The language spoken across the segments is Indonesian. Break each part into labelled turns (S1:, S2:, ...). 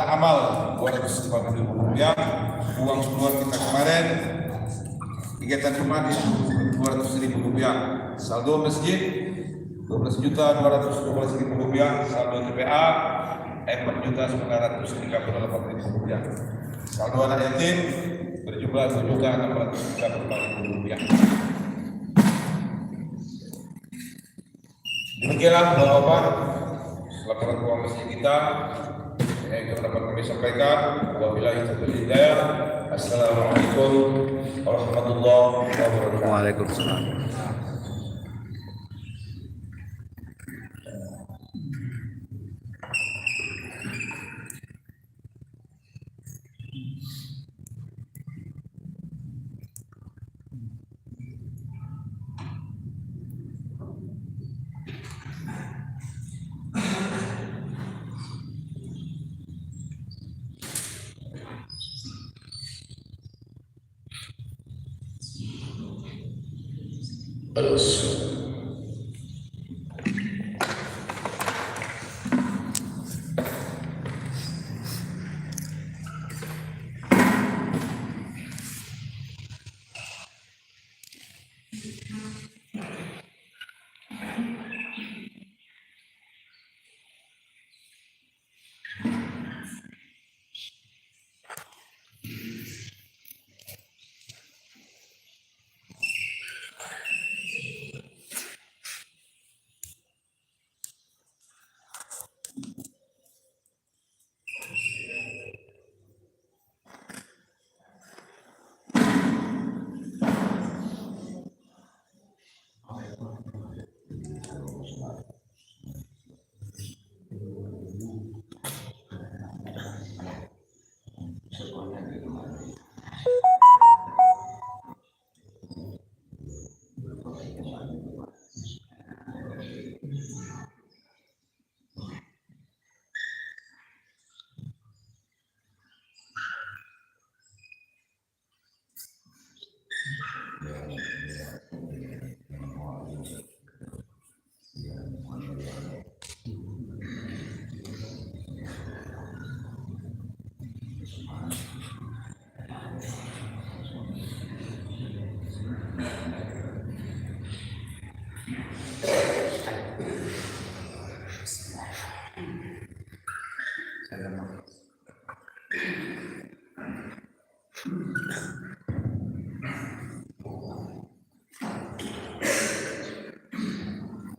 S1: amal Rp250.000, uang keluar kita kemarin kegiatan Jumat Rp200.000, saldo masjid Rp12.212.000, saldo TPA Rp4.938.000, saldo anak yatim berjumlah Rp2.634.000. Demikianlah Bapak laporan keuangan masjid kita yang dapat kami sampaikan. Wabillahi taufiq wal hidayah. Assalamualaikum warahmatullahi wabarakatuh.
S2: Waalaikumsalam.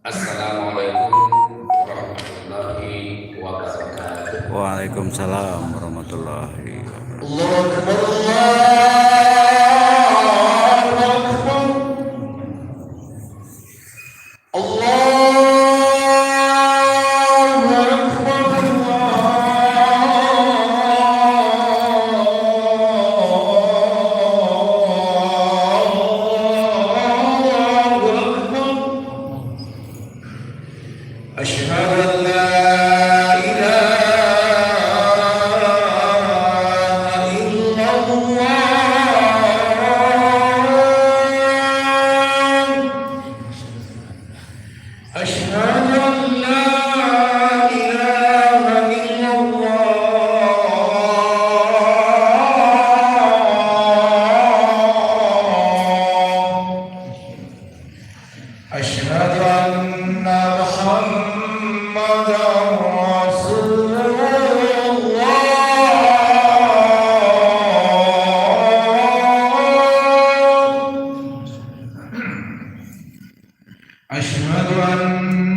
S3: Assalamualaikum warahmatullahi wabarakatuh.
S2: Waalaikumsalam warahmatullahi wabarakatuh.
S3: Allahu Akbar, Allahu Akbar. Asyhadu an la ilaha illallah. Asyhadu an la ilaha illallah. Asyhadu anna Muhammadan Rasulullah. Asyhadu an